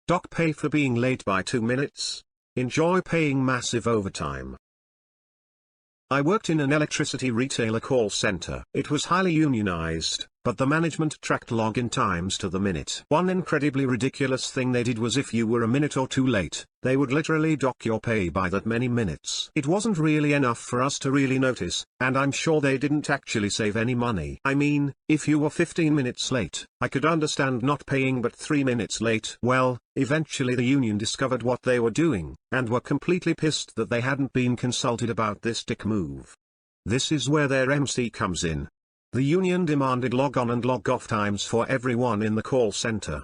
Dock pay for being late by 2 minutes. Enjoy paying massive overtime. I worked in an electricity retailer call center. It was highly unionized, but the management tracked login times to the minute. One incredibly ridiculous thing they did was if you were a minute or two late, they would literally dock your pay by that many minutes. It wasn't really enough for us to really notice, and I'm sure they didn't actually save any money. I mean, if you were 15 minutes late, I could understand not paying, but 3 minutes late, well, eventually the union discovered what they were doing, and were completely pissed that they hadn't been consulted about this dick move. This is where their MC comes in. The union demanded log on and log off times for everyone in the call center.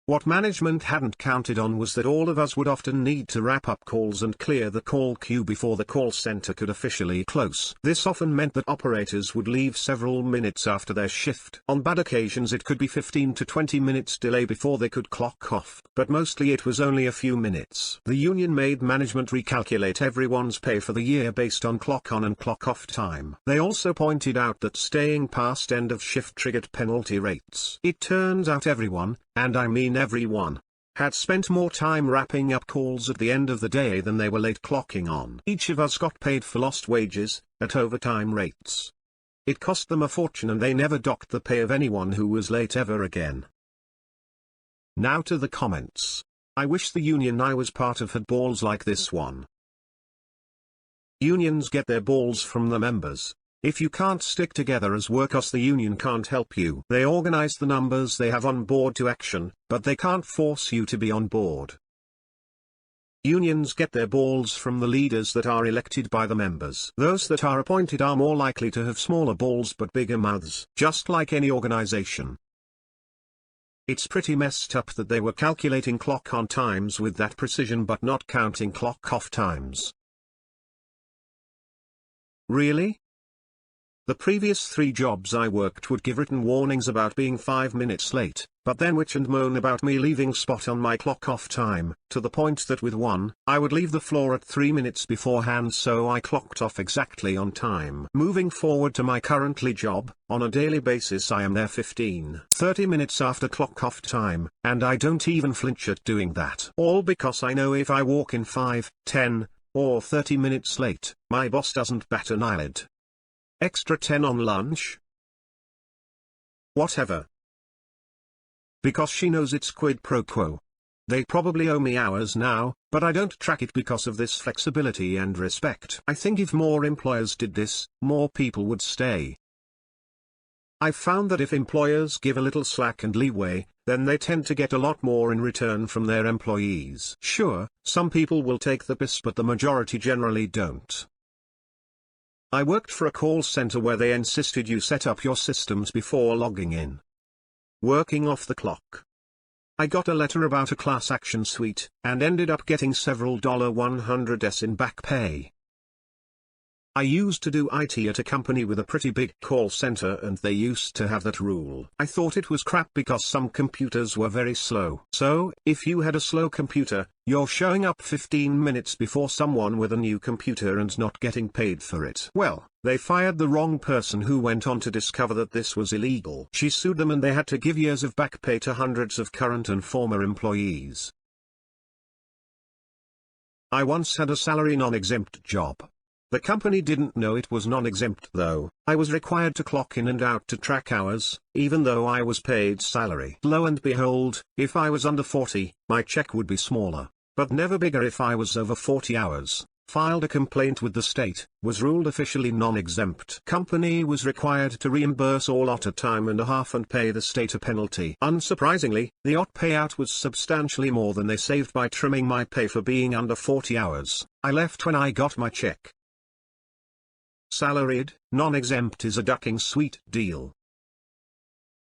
What management hadn't counted on was that all of us would often need to wrap up calls and clear the call queue before the call center could officially close. This often meant that operators would leave several minutes after their shift. On bad occasions it could be 15 to 20 minutes delay before they could clock off, but mostly it was only a few minutes. The union made management recalculate everyone's pay for the year based on clock on and clock off time. They also pointed out that staying past end of shift triggered penalty rates. It turns out everyone, and I mean everyone, had spent more time wrapping up calls at the end of the day than they were late clocking on. Each of us got paid for lost wages, at overtime rates. It cost them a fortune, and they never docked the pay of anyone who was late ever again. Now to the comments. I wish the union I was part of had balls like this one. Unions get their balls from the members. If you can't stick together as workers, the union can't help you. They organize the numbers they have on board to action, but they can't force you to be on board. Unions get their balls from the leaders that are elected by the members. Those that are appointed are more likely to have smaller balls but bigger mouths, just like any organization. It's pretty messed up that they were calculating clock on times with that precision but not counting clock off times. Really? The previous 3 jobs I worked would give written warnings about being 5 minutes late, but then witch and moan about me leaving spot on my clock off time, to the point that with one, I would leave the floor at 3 minutes beforehand so I clocked off exactly on time. Moving forward to my currently job, on a daily basis I am there 15-30 minutes after clock off time, and I don't even flinch at doing that. All because I know if I walk in 5, 10, or 30 minutes late, my boss doesn't bat an eyelid. Extra 10 on lunch? Whatever. Because she knows it's quid pro quo. They probably owe me hours now, but I don't track it because of this flexibility and respect. I think if more employers did this, more people would stay. I've found that if employers give a little slack and leeway, then they tend to get a lot more in return from their employees. Sure, some people will take the piss, but the majority generally don't. I worked for a call center where they insisted you set up your systems before logging in. Working off the clock. I got a letter about a class action suit, and ended up getting several $100s in back pay. I used to do IT at a company with a pretty big call center, and they used to have that rule. I thought it was crap because some computers were very slow. So, if you had a slow computer, you're showing up 15 minutes before someone with a new computer and not getting paid for it. Well, they fired the wrong person, who went on to discover that this was illegal. She sued them and they had to give years of back pay to hundreds of current and former employees. I once had a salary non-exempt job. The company didn't know it was non-exempt though. I was required to clock in and out to track hours, even though I was paid salary. Lo and behold, if I was under 40, my check would be smaller, but never bigger if I was over 40 hours. Filed a complaint with the state, was ruled officially non-exempt. Company was required to reimburse all OT time and a half and pay the state a penalty. Unsurprisingly, the OT payout was substantially more than they saved by trimming my pay for being under 40 hours. I left when I got my check. Salaried, non-exempt is a ducking sweet deal.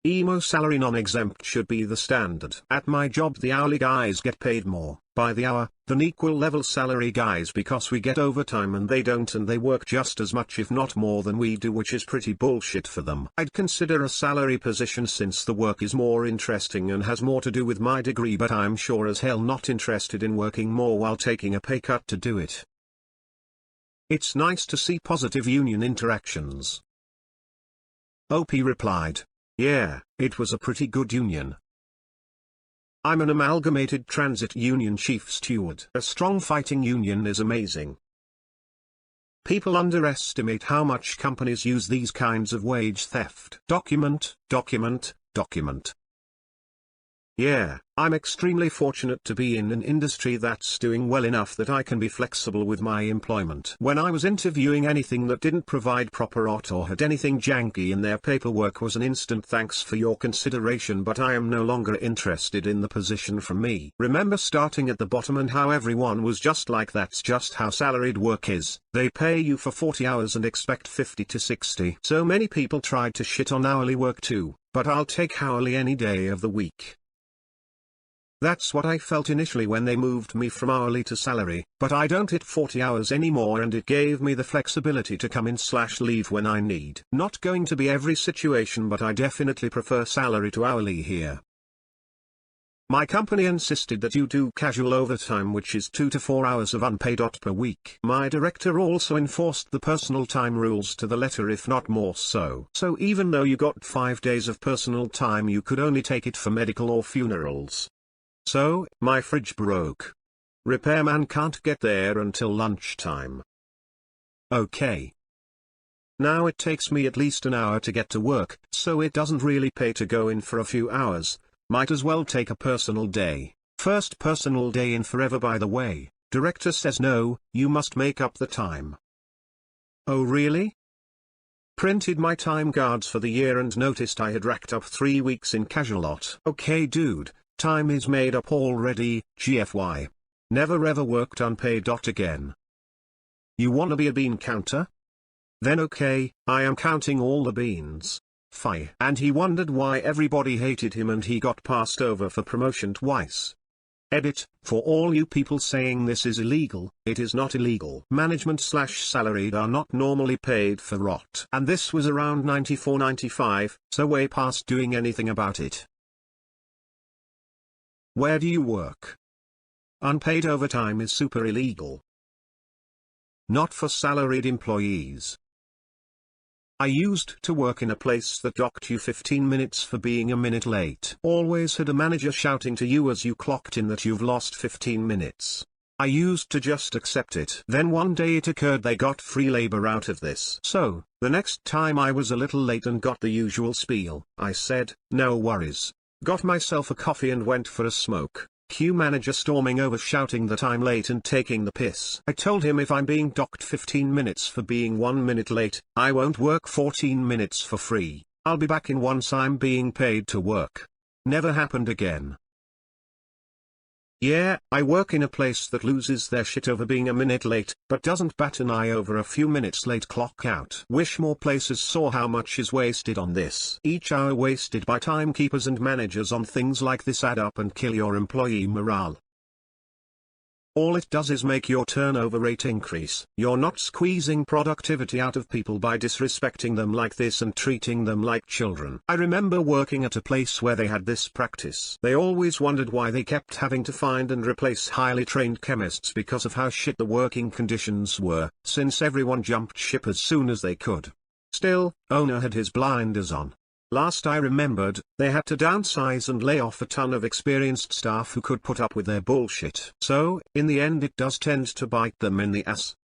Emo salary non-exempt should be the standard. At my job the hourly guys get paid more, by the hour, than equal level salary guys because we get overtime and they don't, and they work just as much if not more than we do, which is pretty bullshit for them. I'd consider a salary position since the work is more interesting and has more to do with my degree, but I'm sure as hell not interested in working more while taking a pay cut to do it. It's nice to see positive union interactions. OP replied, "Yeah, it was a pretty good union." I'm an amalgamated transit union chief steward. A strong fighting union is amazing. People underestimate how much companies use these kinds of wage theft. Document, document, document. Yeah, I'm extremely fortunate to be in an industry that's doing well enough that I can be flexible with my employment. When I was interviewing, anything that didn't provide proper OT or had anything janky in their paperwork was an instant thanks for your consideration, but I am no longer interested in the position from me. Remember starting at the bottom and how everyone was just like, that's just how salaried work is. They pay you for 40 hours and expect 50 to 60. So many people tried to shit on hourly work too, but I'll take hourly any day of the week. That's what I felt initially when they moved me from hourly to salary, but I don't hit 40 hours anymore, and it gave me the flexibility to come in/leave when I need. Not going to be every situation, but I definitely prefer salary to hourly here. My company insisted that you do casual overtime, which is 2 to 4 hours of unpaid OT per week. My director also enforced the personal time rules to the letter, if not more so. So even though you got 5 days of personal time, you could only take it for medical or funerals. So, my fridge broke. Repairman can't get there until lunchtime. Okay. Now it takes me at least an hour to get to work, so it doesn't really pay to go in for a few hours. Might as well take a personal day. First personal day in forever, by the way. Director says no, you must make up the time. Oh really? Printed my time cards for the year and noticed I had racked up 3 weeks in casual OT. Okay dude. Time is made up already, GFY. Never ever worked unpaid OT again. You wanna be a bean counter? Then okay, I am counting all the beans. Fie. And he wondered why everybody hated him and he got passed over for promotion twice. Edit, for all you people saying this is illegal, it is not illegal. Management/salaried are not normally paid for OT. And this was around 94-95, so way past doing anything about it. Where do you work? Unpaid overtime is super illegal. Not for salaried employees. I used to work in a place that docked you 15 minutes for being a minute late. Always had a manager shouting to you as you clocked in that you've lost 15 minutes. I used to just accept it. Then one day it occurred they got free labor out of this. So, the next time I was a little late and got the usual spiel, I said, no worries. Got myself a coffee and went for a smoke. Cue manager storming over shouting that I'm late and taking the piss. I told him if I'm being docked 15 minutes for being 1 minute late, I won't work 14 minutes for free. I'll be back in once I'm being paid to work. Never happened again. Yeah, I work in a place that loses their shit over being a minute late, but doesn't bat an eye over a few minutes late clock out. Wish more places saw how much is wasted on this. Each hour wasted by timekeepers and managers on things like this add up and kill your employee morale. All it does is make your turnover rate increase. You're not squeezing productivity out of people by disrespecting them like this and treating them like children. I remember working at a place where they had this practice. They always wondered why they kept having to find and replace highly trained chemists because of how shit the working conditions were, since everyone jumped ship as soon as they could. Still, owner had his blinders on. Last I remembered, they had to downsize and lay off a ton of experienced staff who could put up with their bullshit. So, in the end it does tend to bite them in the ass.